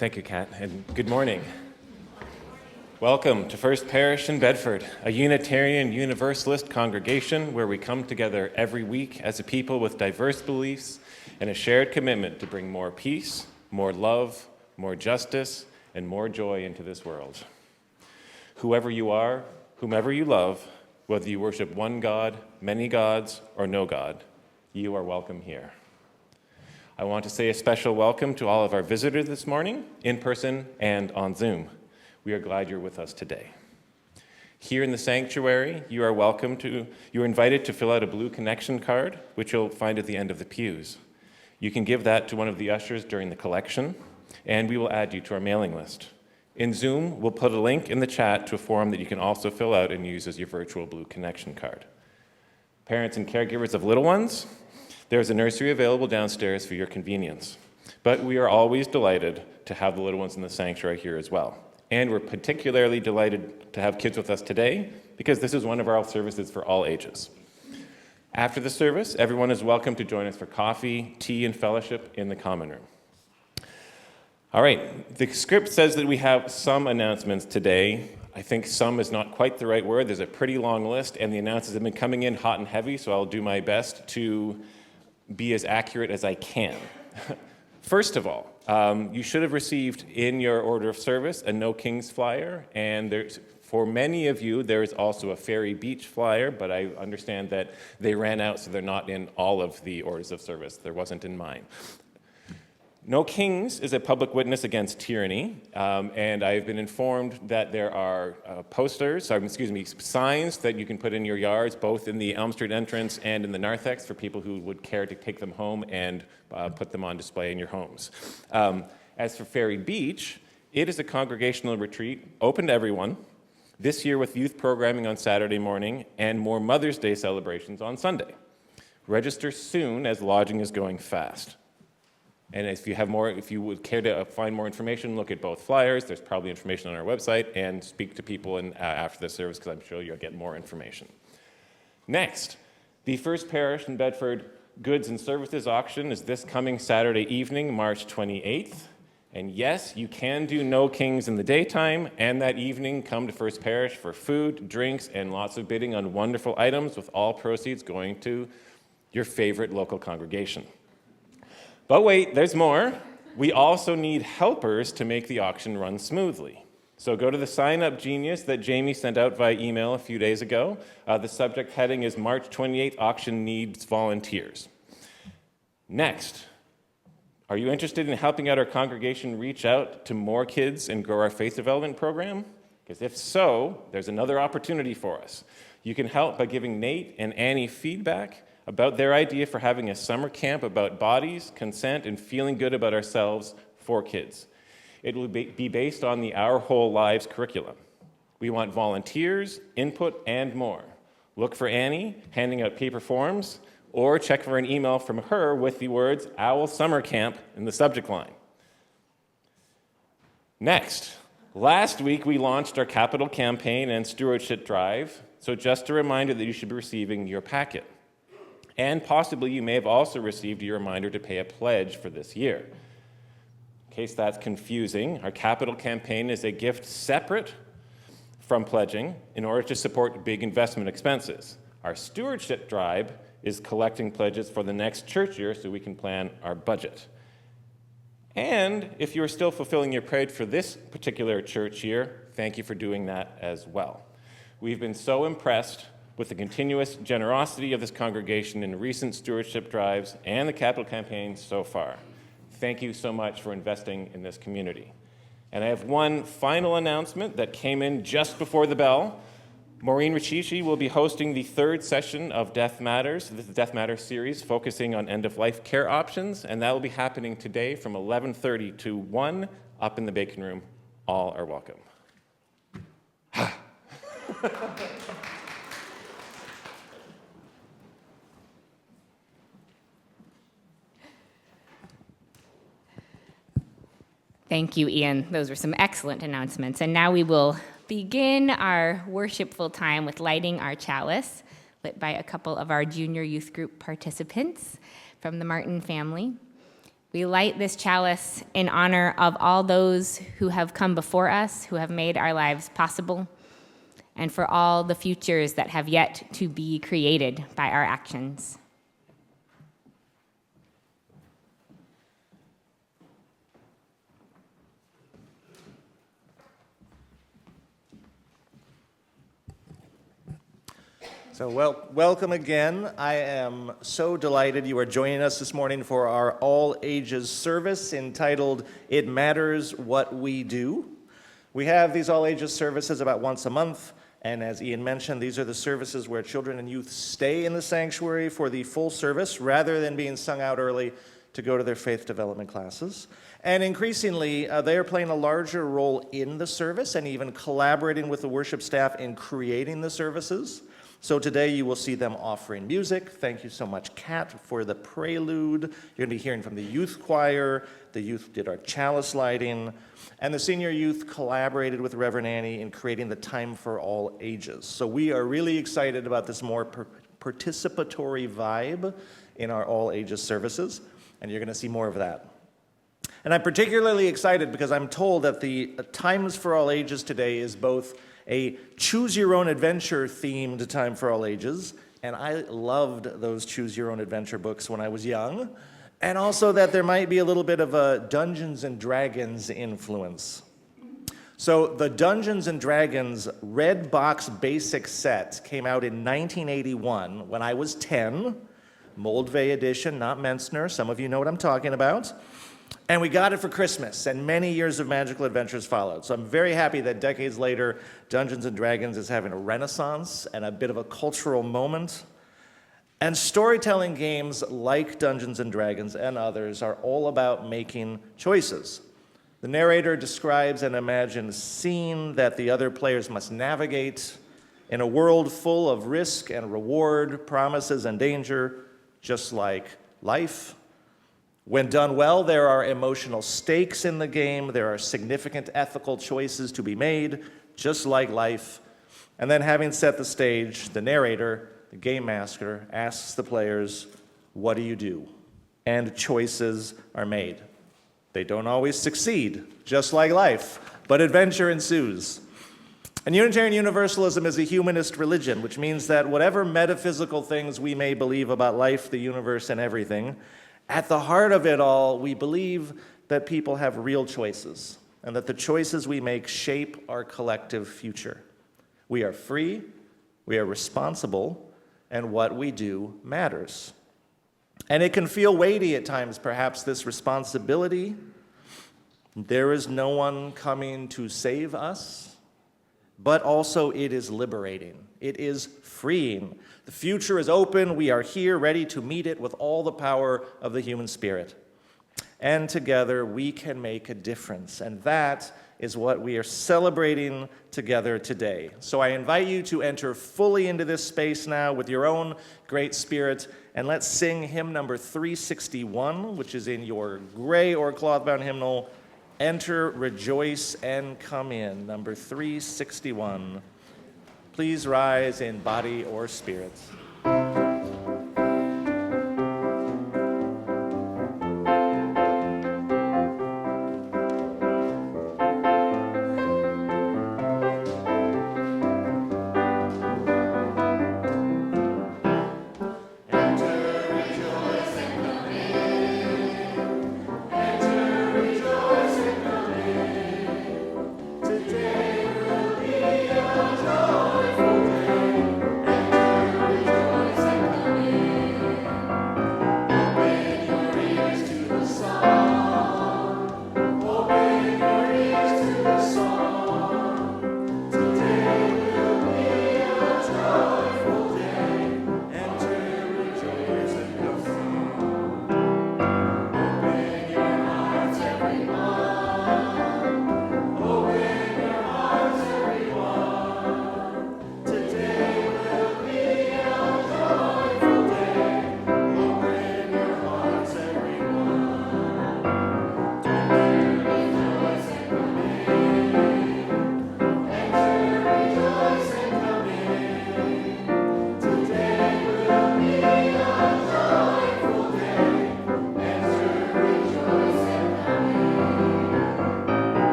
Thank you, Kat, and good morning. Welcome to First Parish in Bedford, a Unitarian Universalist congregation where we come together every week as a people with diverse beliefs and a shared commitment to bring more peace, more love, more justice, and more joy into this world. Whoever you are, whomever you love, whether you worship one God, many gods, or no God, you are welcome here. I want to say a special welcome to all of our visitors this morning, in person and on Zoom. We are glad you're with us today. Here in the sanctuary, you are invited to fill out a blue connection card, which you'll find at the end of the pews. You can give that to one of the ushers during the collection, and we will add you to our mailing list. In Zoom, we'll put a link in the chat to a form that you can also fill out and use as your virtual blue connection card. Parents and caregivers of little ones, there's a nursery available downstairs for your convenience. But we are always delighted to have the little ones in the sanctuary here as well. And we're particularly delighted to have kids with us today because this is one of our services for all ages. After the service, everyone is welcome to join us for coffee, tea, and fellowship in the common room. All right, the script says that we have some announcements today. I think some is not quite the right word. There's a pretty long list, and the announcements have been coming in hot and heavy, so I'll do my best to be as accurate as I can. First of all, you should have received in your order of service a No Kings flyer, and for many of you, there is also a Ferry Beach flyer, but I understand that they ran out, so they're not in all of the orders of service. There wasn't in mine. No Kings is a public witness against tyranny, and I've been informed that there are signs that you can put in your yards, both in the Elm Street entrance and in the narthex for people who would care to take them home and put them on display in your homes. As for Ferry Beach, it is a congregational retreat open to everyone, this year with youth programming on Saturday morning and more Mother's Day celebrations on Sunday. Register soon as lodging is going fast. And if you would care to find more information, look at both flyers. There's probably information on our website, and speak to people after the service because I'm sure you'll get more information. Next, the First Parish in Bedford Goods and Services Auction is this coming Saturday evening, March 28th. And yes, you can do No Kings in the daytime, and that evening come to First Parish for food, drinks, and lots of bidding on wonderful items, with all proceeds going to your favorite local congregation. But wait, there's more. We also need helpers to make the auction run smoothly. So go to the sign-up genius that Jamie sent out via email a few days ago. The subject heading is March 28th, Auction Needs Volunteers. Next, are you interested in helping out our congregation reach out to more kids and grow our faith development program? Because if so, there's another opportunity for us. You can help by giving Nate and Annie feedback about their idea for having a summer camp about bodies, consent, and feeling good about ourselves for kids. It will be based on the Our Whole Lives curriculum. We want volunteers, input, and more. Look for Annie handing out paper forms, or check for an email from her with the words Owl Summer Camp in the subject line. Next, last week we launched our capital campaign and stewardship drive, so just a reminder that you should be receiving your packet. And possibly you may have also received your reminder to pay a pledge for this year. In case that's confusing, our capital campaign is a gift separate from pledging in order to support big investment expenses. Our stewardship drive is collecting pledges for the next church year so we can plan our budget. And if you're still fulfilling your pledge for this particular church year, thank you for doing that as well. We've been so impressed with the continuous generosity of this congregation in recent stewardship drives and the capital campaign so far. Thank you so much for investing in this community. And I have one final announcement that came in just before the bell. Maureen Richichi will be hosting the third session of Death Matters, the Death Matters series, focusing on end-of-life care options, and that will be happening today from 11:30 to 1 up in the Bacon Room. All are welcome. Thank you, Ian. Those were some excellent announcements. And now we will begin our worshipful time with lighting our chalice, lit by a couple of our junior youth group participants from the Martin family. We light this chalice in honor of all those who have come before us, who have made our lives possible, and for all the futures that have yet to be created by our actions. So welcome again. I am so delighted you are joining us this morning for our all-ages service entitled, It Matters What We Do. We have these all-ages services about once a month, and as Ian mentioned, these are the services where children and youth stay in the sanctuary for the full service rather than being sung out early to go to their faith development classes. And increasingly, they are playing a larger role in the service and even collaborating with the worship staff in creating the services. So today you will see them offering music. Thank you so much, Kat, for the prelude. You're going to be hearing from the youth choir. The youth did our chalice lighting. And the senior youth collaborated with Reverend Annie in creating the Time for All Ages. So we are really excited about this more participatory vibe in our all ages services. And you're going to see more of that. And I'm particularly excited because I'm told that the Times for All Ages today is both a choose-your-own-adventure themed Time for All Ages, and I loved those choose-your-own-adventure books when I was young, and also that there might be a little bit of a Dungeons & Dragons influence. So the Dungeons & Dragons Red Box Basic Set came out in 1981 when I was 10, Moldvay edition, not Menstner, some of you know what I'm talking about. And we got it for Christmas, and many years of magical adventures followed. So I'm very happy that decades later, Dungeons & Dragons is having a renaissance and a bit of a cultural moment. And storytelling games like Dungeons & Dragons and others are all about making choices. The narrator describes an imagined scene that the other players must navigate in a world full of risk and reward, promises and danger, just like life. When done well, there are emotional stakes in the game. There are significant ethical choices to be made, just like life. And then having set the stage, the narrator, the game master, asks the players, what do you do? And choices are made. They don't always succeed, just like life, but adventure ensues. And Unitarian Universalism is a humanist religion, which means that whatever metaphysical things we may believe about life, the universe, and everything, at the heart of it all, we believe that people have real choices and that the choices we make shape our collective future. We are free, we are responsible, and what we do matters. And it can feel weighty at times, perhaps, this responsibility. There is no one coming to save us, but also it is liberating. It is freeing. The future is open. We are here ready to meet it with all the power of the human spirit. And together we can make a difference. And that is what we are celebrating together today. So I invite you to enter fully into this space now with your own great spirit. And let's sing hymn number 361, which is in your gray or cloth-bound hymnal. Enter, rejoice, and come in. Number 361. Please rise in body or spirit. Today will be a joyful day. Enter, rejoice, and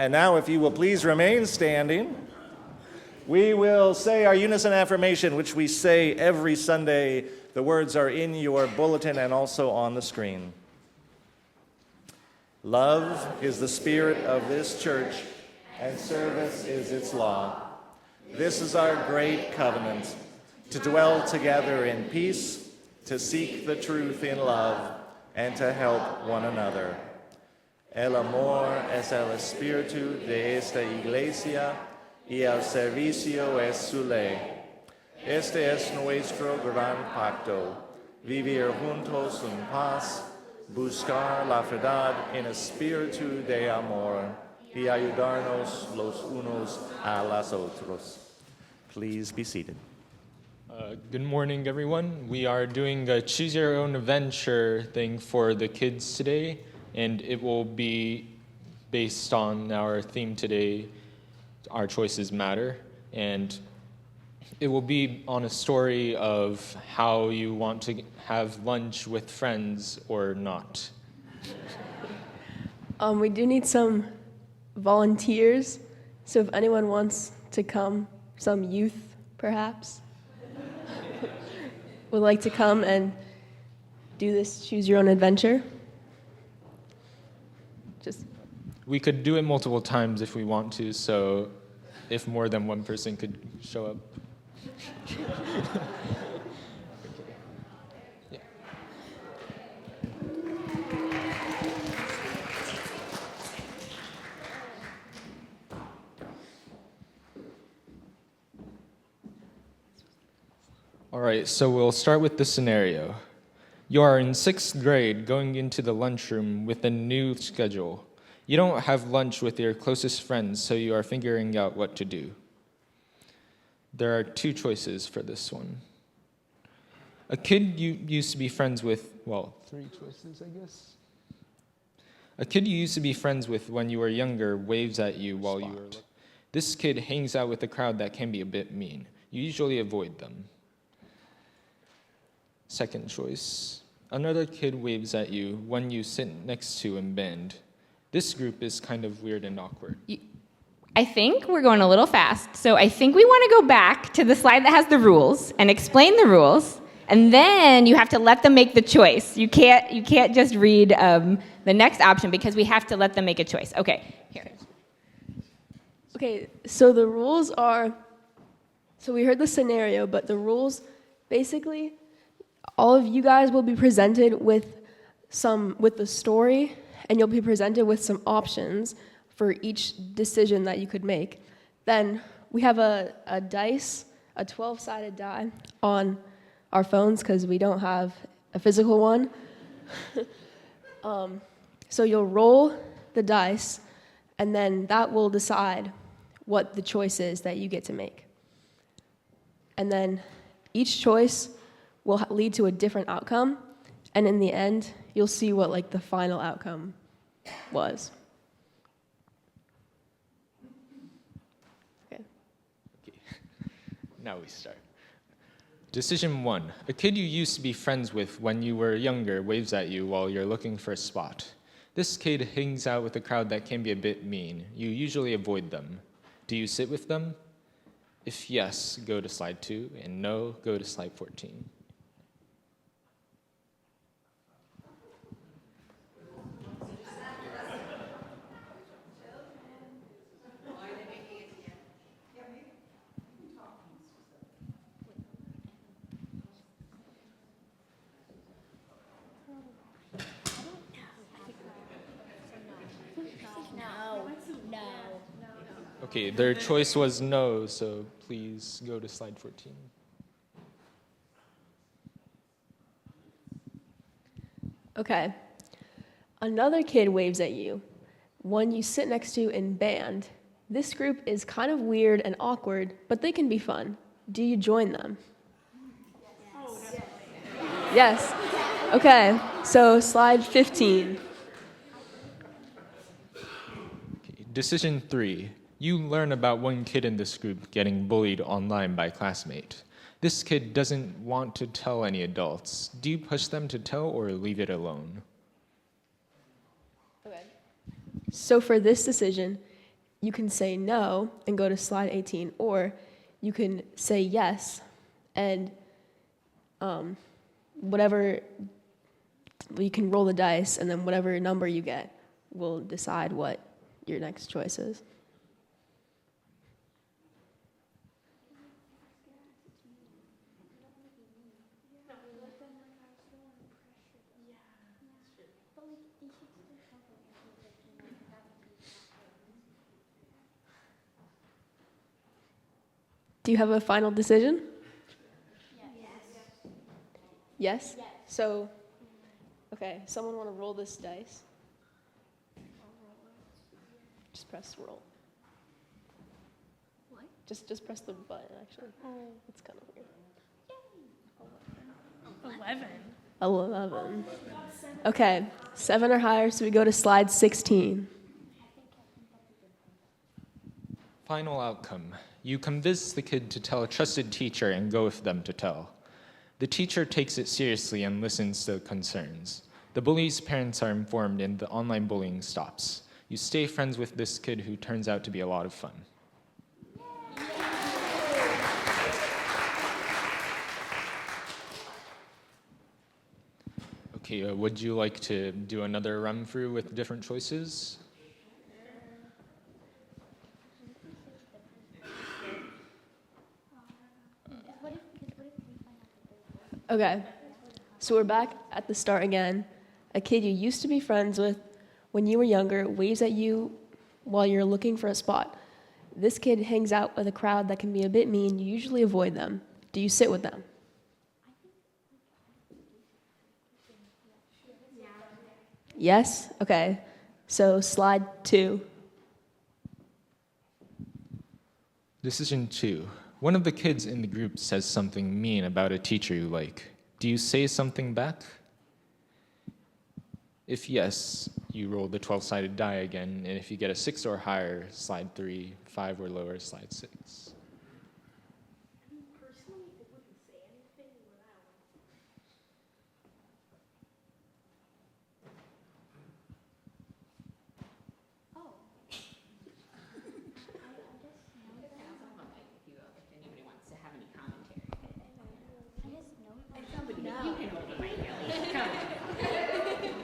And now, if you will please remain standing, we will say our unison affirmation, which we say every Sunday. The words are in your bulletin and also on the screen. Love is the spirit of this church, and service is its law. This is our great covenant, to dwell together in peace, to seek the truth in love, and to help one another. El amor es el espíritu de esta iglesia, y el servicio es su ley. Este es nuestro gran pacto, vivir juntos en paz, buscar la verdad en espíritu de amor, y ayudarnos los unos a los otros. Please be seated. Good morning, everyone. We are doing a choose your own adventure thing for the kids today, and it will be based on our theme today, Our Choices Matter, and it will be on a story of how you want to have lunch with friends or not. We do need some volunteers, so if anyone wants to come, some youth perhaps, would like to come and do this choose your own adventure. We could do it multiple times if we want to, so if more than one person could show up. Yeah. All right, so we'll start with the scenario. You are in 6th grade going into the lunchroom with a new schedule. You don't have lunch with your closest friends, so you are figuring out what to do. There are 2 choices for this one. A kid you used to be friends with, 3 choices, I guess. A kid you used to be friends with when you were younger waves at you while you were. This kid hangs out with a crowd that can be a bit mean. You usually avoid them. Second choice. Another kid waves at you when you sit next to in band. This group is kind of weird and awkward. I think we're going a little fast, so I think we want to go back to the slide that has the rules and explain the rules, and then you have to let them make the choice. You can't just read the next option because we have to let them make a choice. Okay, here. Okay, so the rules are, so we heard the scenario, but the rules, basically, all of you guys will be presented with the story, and you'll be presented with some options for each decision that you could make. Then we have a dice, a 12-sided die on our phones because we don't have a physical one. So you'll roll the dice, and then that will decide what the choice is that you get to make. And then each choice will lead to a different outcome, and in the end, you'll see what the final outcome was. Okay. Now we start. Decision 1. A kid you used to be friends with when you were younger waves at you while you're looking for a spot. This kid hangs out with a crowd that can be a bit mean. You usually avoid them. Do you sit with them? If yes, go to slide 2, and no, go to slide 14. Okay, their choice was no, so please go to slide 14. Okay. Another kid waves at you. One you sit next to in band. This group is kind of weird and awkward, but they can be fun. Do you join them? Yes. Okay, so slide 15. Okay, decision 3. You learn about one kid in this group getting bullied online by a classmate. This kid doesn't want to tell any adults. Do you push them to tell or leave it alone? Okay. So for this decision, you can say no and go to slide 18, or you can say yes and whatever, you can roll the dice, and then whatever number you get will decide what your next choice is. Do you have a final decision? Yes? So, okay, someone want to roll this dice? Just press roll. What? Just press the button, actually. It's kind of weird. 11. Okay, 7 or higher, so we go to slide 16. Final outcome. You convince the kid to tell a trusted teacher and go with them to tell. The teacher takes it seriously and listens to concerns. The bully's parents are informed and the online bullying stops. You stay friends with this kid who turns out to be a lot of fun. Okay, would you like to do another run through with different choices? Okay, so we're back at the start again. A kid you used to be friends with when you were younger waves at you while you're looking for a spot. This kid hangs out with a crowd that can be a bit mean. You usually avoid them. Do you sit with them? Yes? Okay, so slide 2. Decision 2. One of the kids in the group says something mean about a teacher you like. Do you say something back? If yes, you roll the 12-sided die again, and if you get a 6 or higher, slide 3, 5 or lower, slide 6.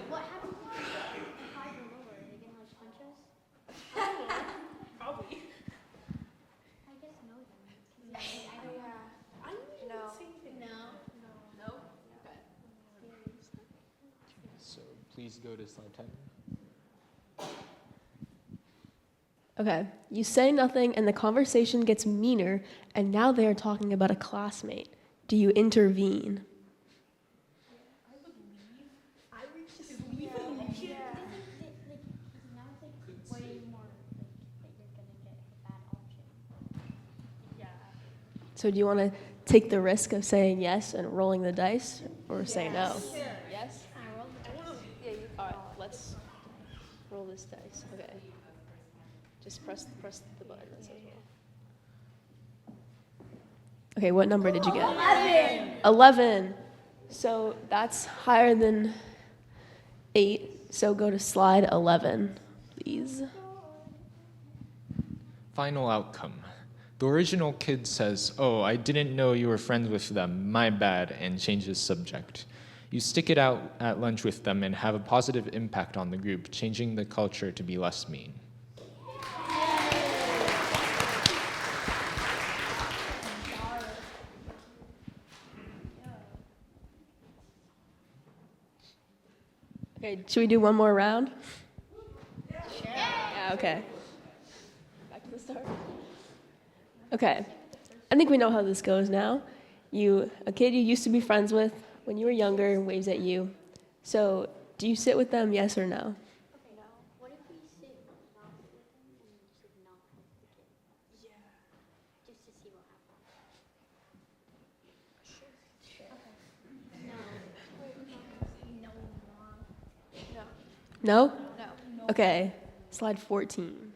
What happens if I go lower? Are they gonna like punch us? Probably. I guess no then. I don't No. So please go to slide 10. Okay, you say nothing and the conversation gets meaner, and now they are talking about a classmate. Do you intervene? Now it's like way more like you're gonna get a bad option. So do you want to take the risk of saying yes and rolling the dice, or say no? Yes? I rolled the dice. All right, let's roll this dice. Okay. Just press the button that says roll. Okay, what number did you get? 11. So that's higher than 8. So go to slide 11, please. Final outcome. The original kid says, "Oh, I didn't know you were friends with them, my bad," and changes subject. You stick it out at lunch with them and have a positive impact on the group, changing the culture to be less mean. Okay, should we do one more round? Yeah, okay. Back to the start. Okay, I think we know how this goes now. A kid you used to be friends with when you were younger waves at you. So, do you sit with them, yes or no? Okay, no. What if we sit not with them and just not with the kid? Yeah. Just to see what happens. Sure. Okay. No. No? No. Okay, slide 14.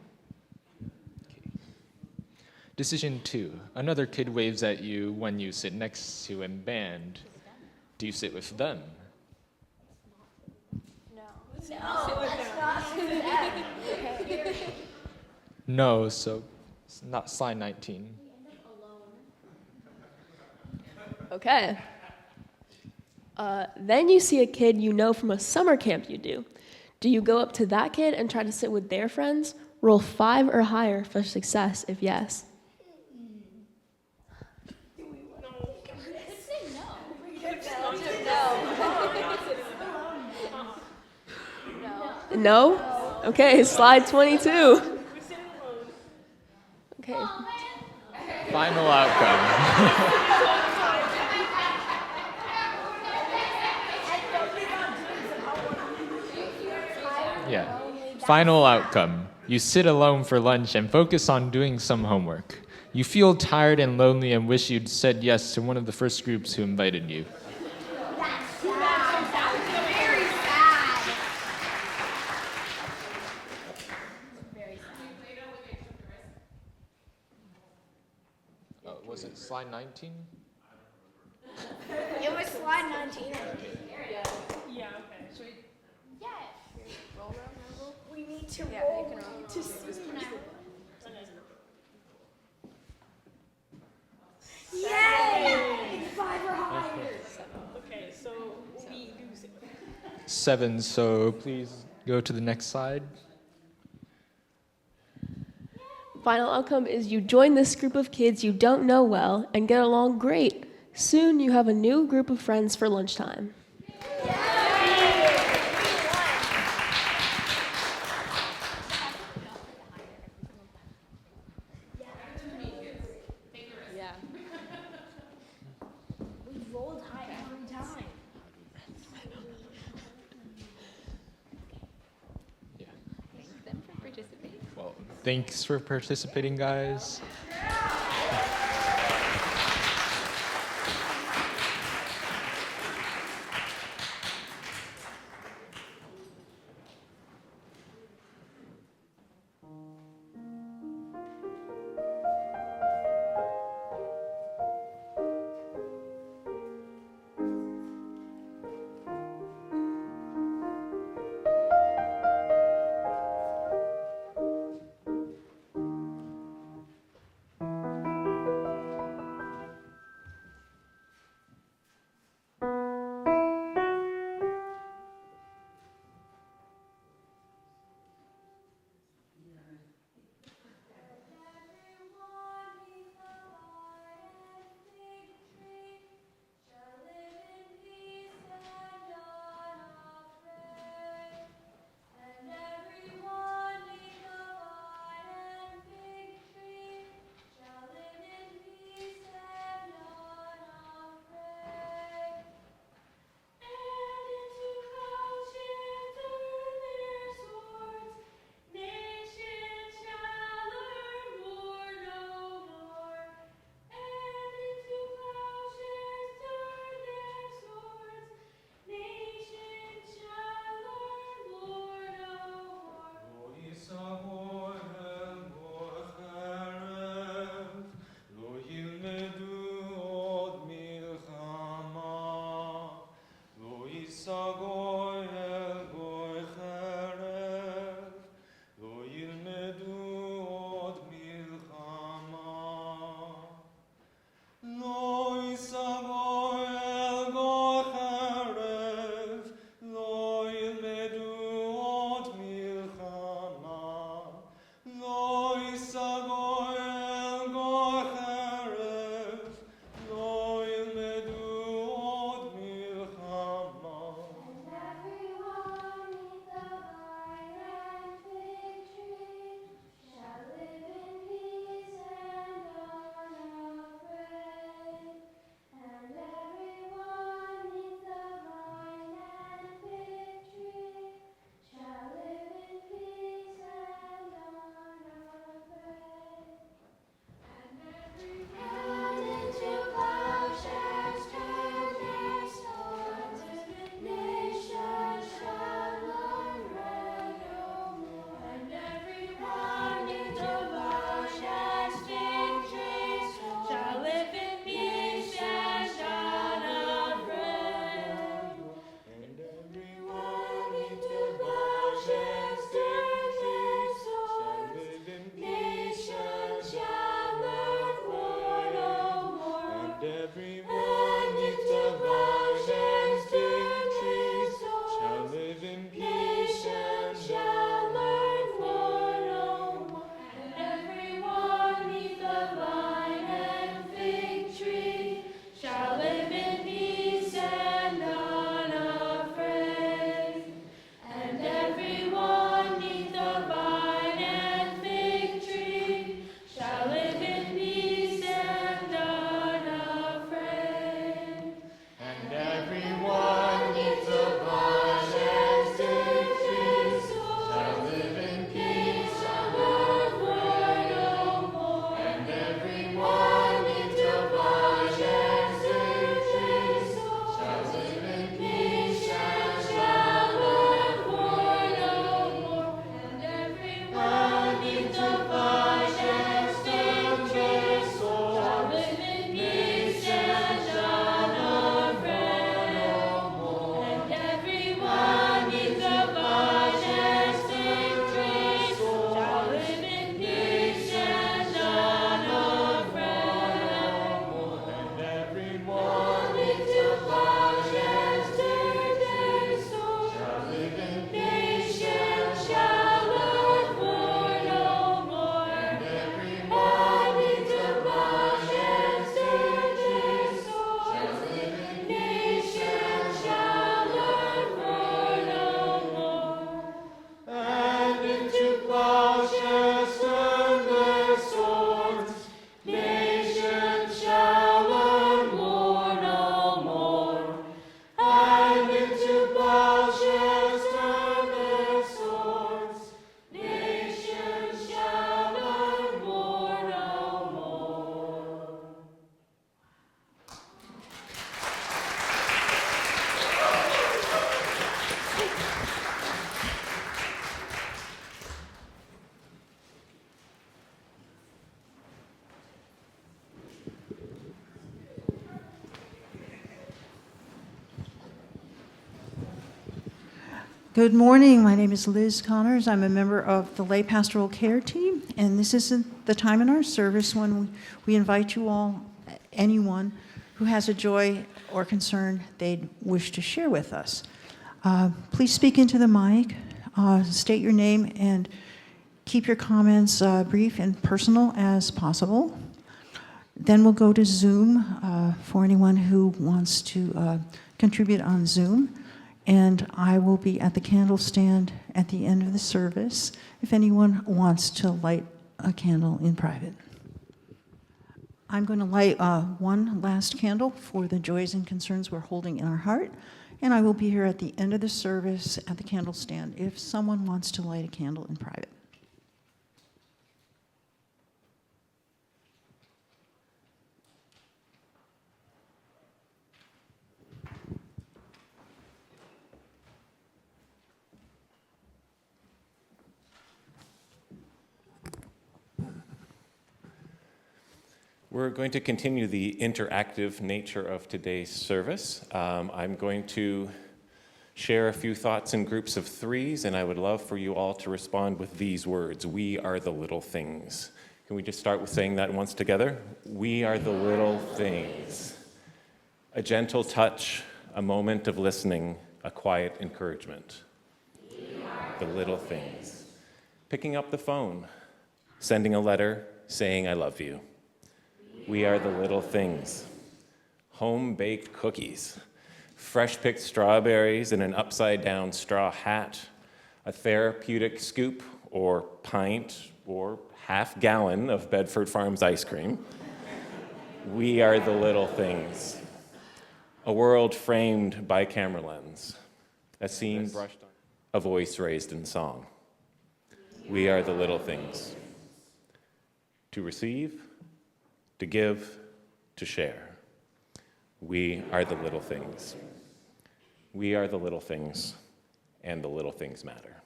Decision 2. Another kid waves at you when you sit next to in band. Do you sit with them? No, so it's not slide 19. Okay. Then you see a kid you know from a summer camp you do. Do you go up to that kid and try to sit with their friends? Roll 5 or higher for success if yes. No? Okay, slide 22. Okay. Final outcome. Yeah. Final outcome. You sit alone for lunch and focus on doing some homework. You feel tired and lonely and wish you'd said yes to one of the first groups who invited you. Very sad. Was it slide 19? It was slide 19. Yeah, okay. Should we We need to roll to see. Yay! 5 or higher. okay, so we do 7, so please go to the next slide. Final outcome is you join this group of kids you don't know well and get along great. Soon you have a new group of friends for lunchtime. We rolled high every time. Well, thanks for participating, guys. Good morning. My name is Liz Connors. I'm a member of the Lay Pastoral Care Team, and this isn't the time in our service when we invite you all, anyone who has a joy or concern they'd wish to share with us. Please speak into the mic, state your name, and keep your comments brief and personal as possible. Then we'll go to Zoom for anyone who wants to contribute on Zoom. And I will be at the candle stand at the end of the service if anyone wants to light a candle in private. I'm going to light one last candle for the joys and concerns we're holding in our heart, and I will be here at the end of the service at the candle stand if someone wants to light a candle in private. We're going to continue the interactive nature of today's service. I'm going to share a few thoughts in groups of threes, and I would love for you all to respond with these words: we are the little things. Can we just start with saying that once together? We are the little things. A gentle touch, a moment of listening, a quiet encouragement. The little things. Picking up the phone, sending a letter, saying I love you. We are the little things. Home-baked cookies, fresh-picked strawberries in an upside-down straw hat, a therapeutic scoop or pint or half-gallon of Bedford Farms ice cream. We are the little things. A world framed by camera lens, a scene brushed on, a voice raised in song. We are the little things. To receive, to give, to share. We are the little things. We are the little things, and the little things matter.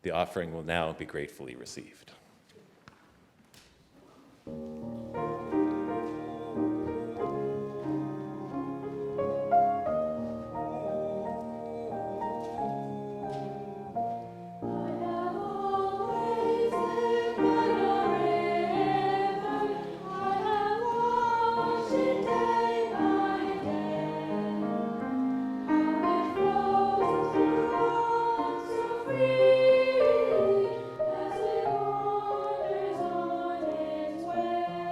The offering will now be gratefully received. As it wanders on its way.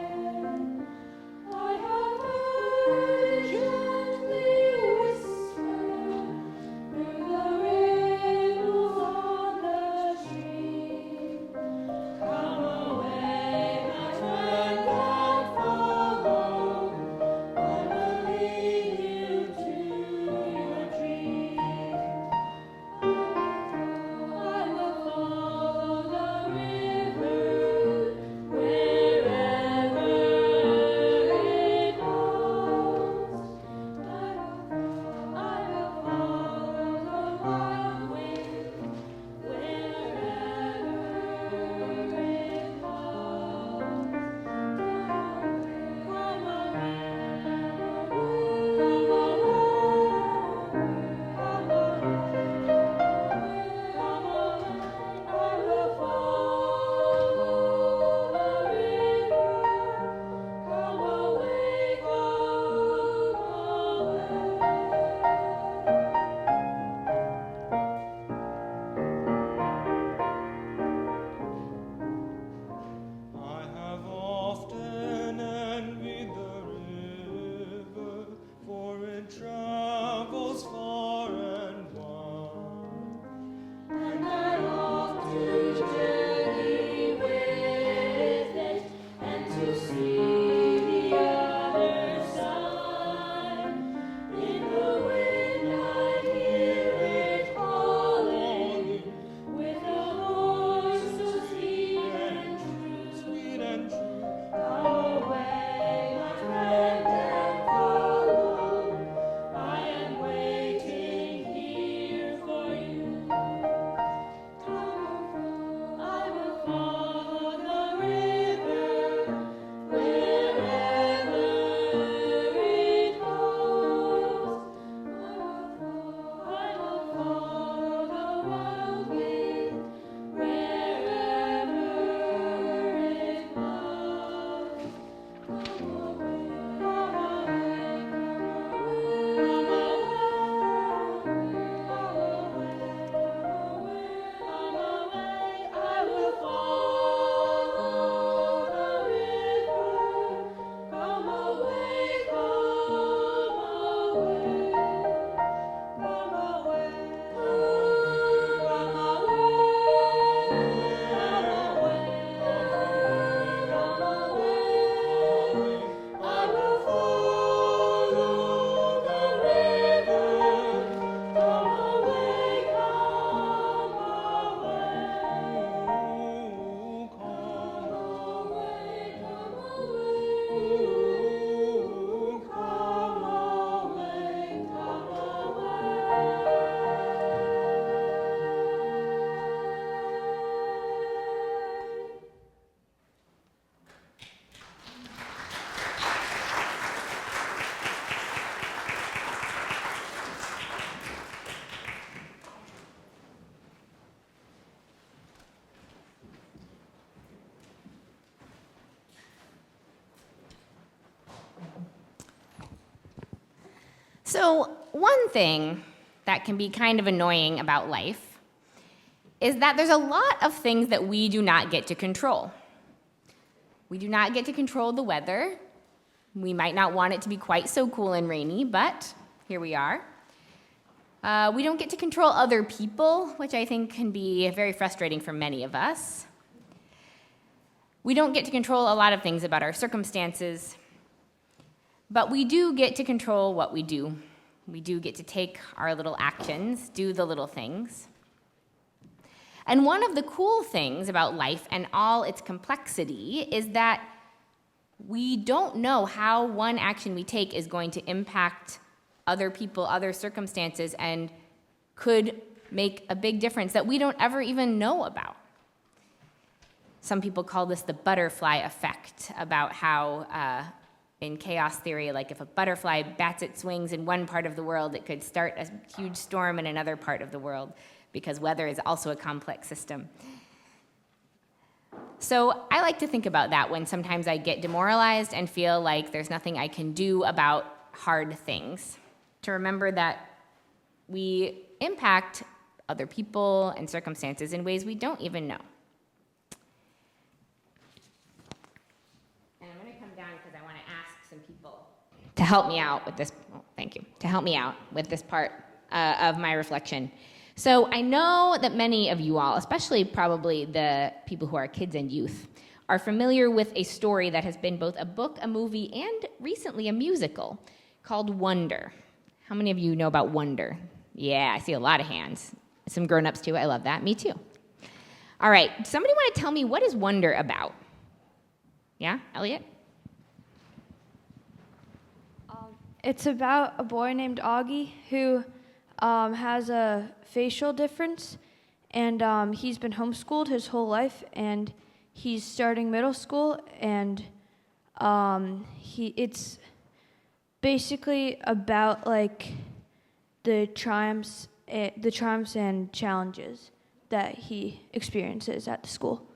So, one thing that can be kind of annoying about life is that there's a lot of things that we do not get to control. We do not get to control the weather. We might not want it to be quite so cool and rainy, but here we are. We don't get to control other people, which I think can be very frustrating for many of us. We don't get to control a lot of things about our circumstances, but we do get to control what we do. We do get to take our little actions, do the little things. And one of the cool things about life and all its complexity is that we don't know how one action we take is going to impact other people, other circumstances, and could make a big difference that we don't ever even know about. Some people call this the butterfly effect, about how in chaos theory, like if a butterfly bats its wings in one part of the world, it could start a huge storm in another part of the world, because weather is also a complex system. So I like to think about that when sometimes I get demoralized and feel like there's nothing I can do about hard things. To remember that we impact other people and circumstances in ways we don't even know. And I'm going to come down because I want to ask some people to help me out with this. Oh, thank you. To help me out with this part of my reflection. So I know that many of you all, especially probably the people who are kids and youth, are familiar with a story that has been both a book, a movie, and recently a musical called Wonder. How many of you know about Wonder? Yeah, I see a lot of hands. Some grown-ups too. I love that. Me too. All right. Somebody want to tell me what is Wonder about? Yeah, Elliot? It's about a boy named Augie who has a facial difference, and he's been homeschooled his whole life, and he's starting middle school, and it's basically about like the triumphs and challenges that he experiences at the school.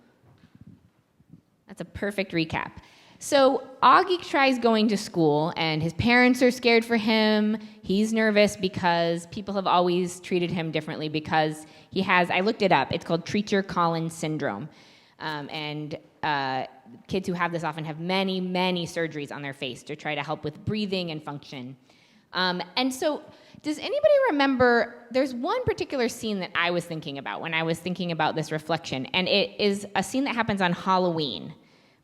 That's a perfect recap. So Augie tries going to school, and his parents are scared for him. He's nervous because people have always treated him differently because he has, I looked it up, it's called Treacher-Collins syndrome. Kids who have this often have many, many surgeries on their face to try to help with breathing and function. And so does anybody remember, there's one particular scene that I was thinking about when I was thinking about this reflection, and it is a scene that happens on Halloween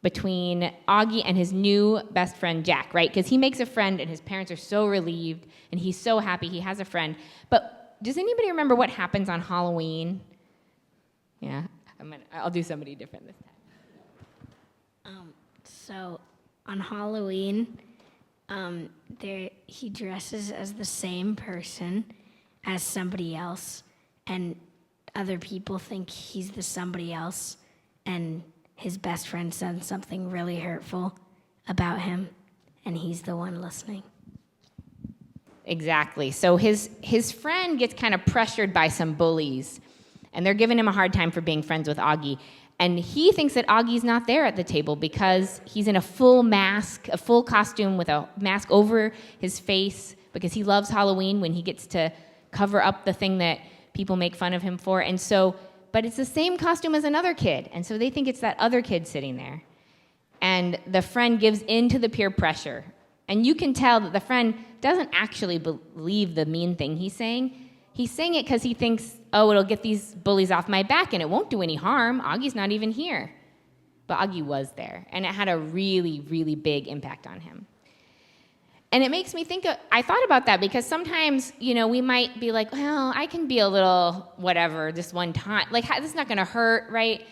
between Augie and his new best friend, Jack, right? Because he makes a friend, and his parents are so relieved, and he's so happy he has a friend. But does anybody remember what happens on Halloween? Yeah, I'll do somebody different this time. So on Halloween, he dresses as the same person as somebody else, and other people think he's the somebody else, and his best friend said something really hurtful about him, and he's the one listening. Exactly. So his friend gets kind of pressured by some bullies, and they're giving him a hard time for being friends with Augie. And he thinks that Augie's not there at the table because he's in a full mask, a full costume with a mask over his face, because he loves Halloween when he gets to cover up the thing that people make fun of him for. And so, but it's the same costume as another kid. And so they think it's that other kid sitting there. And the friend gives in to the peer pressure. And you can tell that the friend doesn't actually believe the mean thing he's saying. He's saying it because he thinks, oh, it'll get these bullies off my back and it won't do any harm. Augie's not even here. But Augie was there, and it had a really, really big impact on him. And it makes me think, I thought about that because sometimes, we might be like, well, I can be a little whatever this one time. Like, this is not going to hurt, right?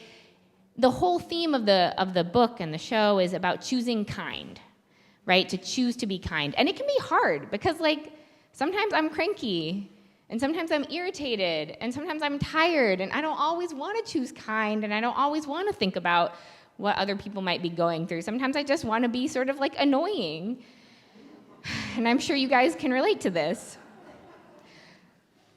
The whole theme of the book and the show is about choosing kind, right? To choose to be kind. And it can be hard because, sometimes I'm cranky. And sometimes I'm irritated, and sometimes I'm tired, and I don't always want to choose kind, and I don't always want to think about what other people might be going through. Sometimes I just want to be sort of annoying. And I'm sure you guys can relate to this.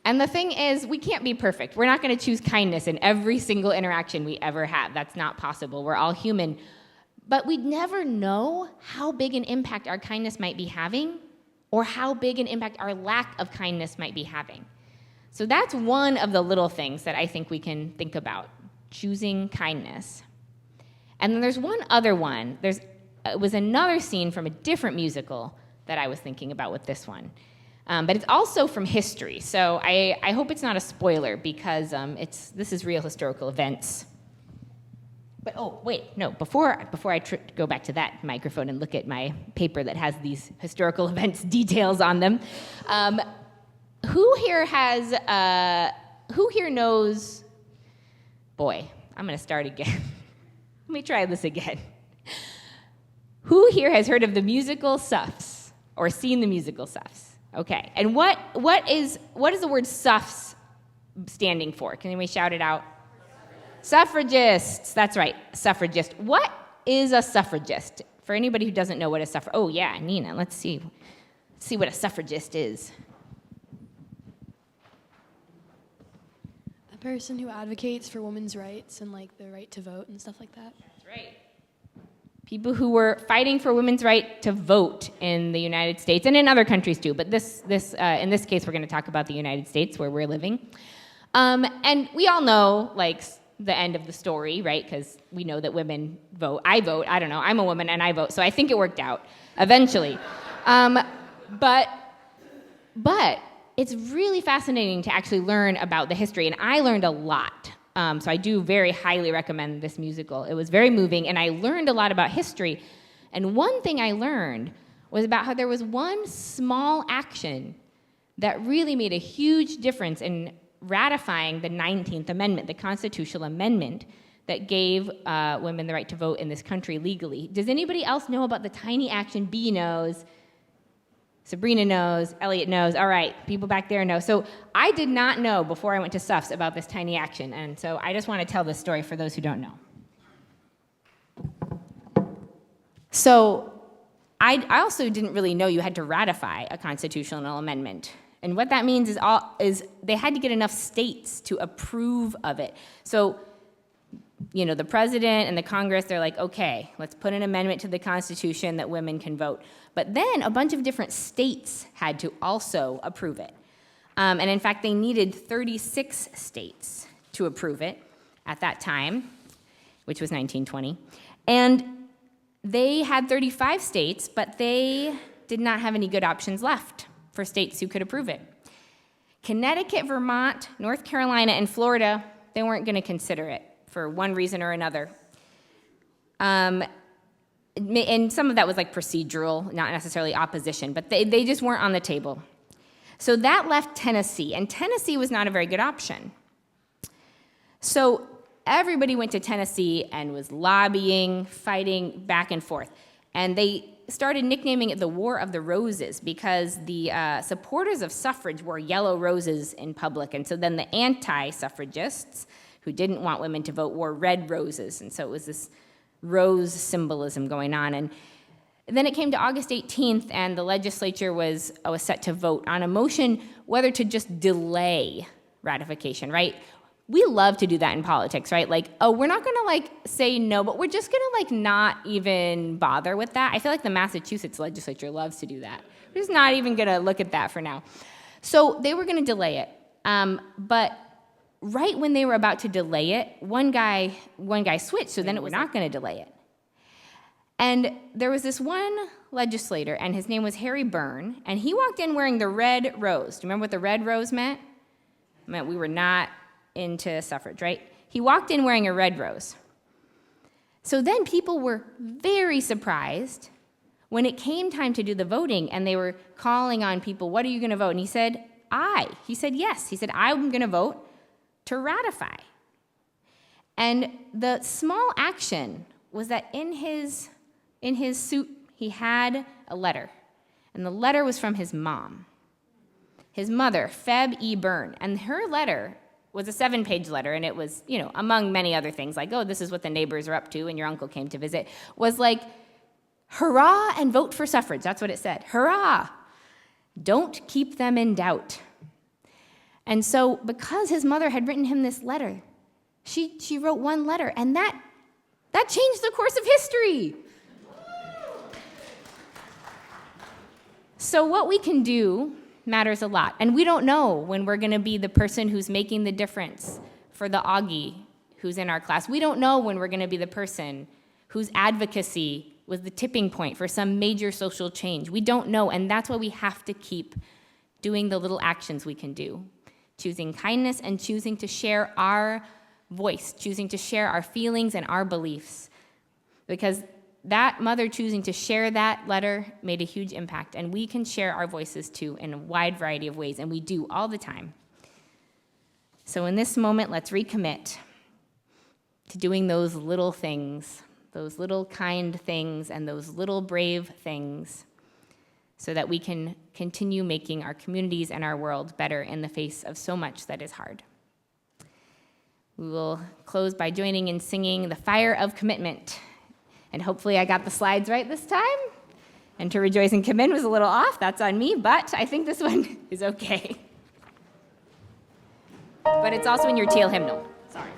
And the thing is, we can't be perfect. We're not going to choose kindness in every single interaction we ever have. That's not possible. We're all human. But we'd never know how big an impact our kindness might be having or how big an impact our lack of kindness might be having. So that's one of the little things that I think we can think about, choosing kindness. And then there's one other one. It was another scene from a different musical that I was thinking about with this one. But it's also from history, so I hope it's not a spoiler because this is real historical events. But before I go back to that microphone and look at my paper that has these historical events details on them, who here knows? Boy, I'm going to start again. Let me try this again. Who here has heard of the musical Suffs or seen the musical Suffs? Okay, and what is the word Suffs standing for? Can anybody shout it out? Suffragists. That's right, suffragist. What is a suffragist? For anybody who doesn't know what a suffragist. Oh yeah, Nina. Let's see what a suffragist is. A person who advocates for women's rights and like the right to vote and stuff like that. That's right. People who were fighting for women's right to vote in the United States and in other countries too. But in this case, we're going to talk about the United States where we're living. And we all know, like, the end of the story, right? Because we know that women vote. I vote. I don't know. I'm a woman and I vote. So I think it worked out eventually. But it's really fascinating to actually learn about the history. And I learned a lot. So I do very highly recommend this musical. It was very moving, and I learned a lot about history. And one thing I learned was about how there was one small action that really made a huge difference in ratifying the 19th Amendment, the constitutional amendment that gave women the right to vote in this country legally. Does anybody else know about the tiny action? B knows. Sabrina knows, Elliot knows. All right, people back there know. So I did not know before I went to Suffs about this tiny action, and so I just want to tell this story for those who don't know. So I also didn't really know you had to ratify a constitutional amendment. And what that means is they had to get enough states to approve of it. So, the president and the Congress, they're like, okay, let's put an amendment to the Constitution that women can vote. But then a bunch of different states had to also approve it. And in fact, they needed 36 states to approve it at that time, which was 1920. And they had 35 states, but they did not have any good options left for states who could approve it. Connecticut, Vermont, North Carolina, and Florida, they weren't going to consider it for one reason or another. And some of that was like procedural, not necessarily opposition, but they just weren't on the table. So that left Tennessee, and Tennessee was not a very good option. So everybody went to Tennessee and was lobbying, fighting back and forth. And they started nicknaming it the War of the Roses because the supporters of suffrage wore yellow roses in public. And so then the anti-suffragists, who didn't want women to vote, wore red roses. And so it was this rose symbolism going on. And then it came to August 18th, and the legislature was set to vote on a motion whether to just delay ratification, right? We love to do that in politics, right? Like, oh, we're not going to, say no, but we're just going to, not even bother with that. I feel like the Massachusetts legislature loves to do that. We're just not even going to look at that for now. So they were going to delay it. But right when they were about to delay it, one guy switched, so then it was not going to delay it. And there was this one legislator, and his name was Harry Byrne, and he walked in wearing the red rose. Do you remember what the red rose meant? It meant we were not into suffrage, right? He walked in wearing a red rose. So then people were very surprised when it came time to do the voting, and they were calling on people, what are you going to vote? And he said, He said, yes. He said, I'm going to vote to ratify. And the small action was that in his suit, he had a letter. And the letter was from his mom, his mother, Feb E. Byrne. And her letter was a 7-page letter, and it was, among many other things, like, oh, this is what the neighbors are up to, and your uncle came to visit, was like, hurrah and vote for suffrage. That's what it said. Hurrah! Don't keep them in doubt. And so because his mother had written him this letter, she wrote one letter, and that changed the course of history. So what we can do matters a lot. And we don't know when we're going to be the person who's making the difference for the Augie who's in our class. We don't know when we're going to be the person whose advocacy was the tipping point for some major social change. We don't know, and that's why we have to keep doing the little actions we can do. Choosing kindness and choosing to share our voice, choosing to share our feelings and our beliefs. Because that mother choosing to share that letter made a huge impact, and we can share our voices too in a wide variety of ways, and we do all the time. So in this moment, let's recommit to doing those little things, those little kind things, and those little brave things, so that we can continue making our communities and our world better in the face of so much that is hard. We will close by joining in singing The Fire of Commitment. And hopefully I got the slides right this time. And To Rejoice and Commit was a little off. That's on me, but I think this one is okay. But it's also in your teal hymnal. Sorry.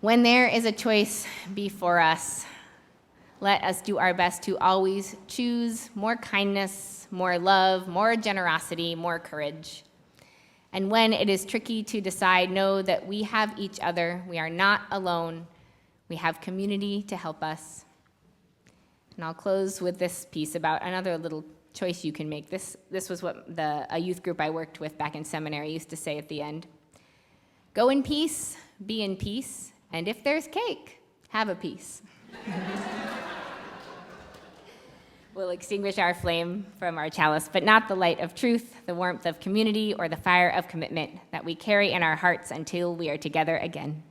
When there is a choice before us, let us do our best to always choose more kindness, more love, more generosity, more courage. And when it is tricky to decide, know that we have each other. We are not alone. We have community to help us. And I'll close with this piece about another little choice you can make. This was what a youth group I worked with back in seminary used to say at the end. Go in peace, be in peace, and if there's cake, have a piece. will extinguish our flame from our chalice, but not the light of truth, the warmth of community, or the fire of commitment that we carry in our hearts until we are together again.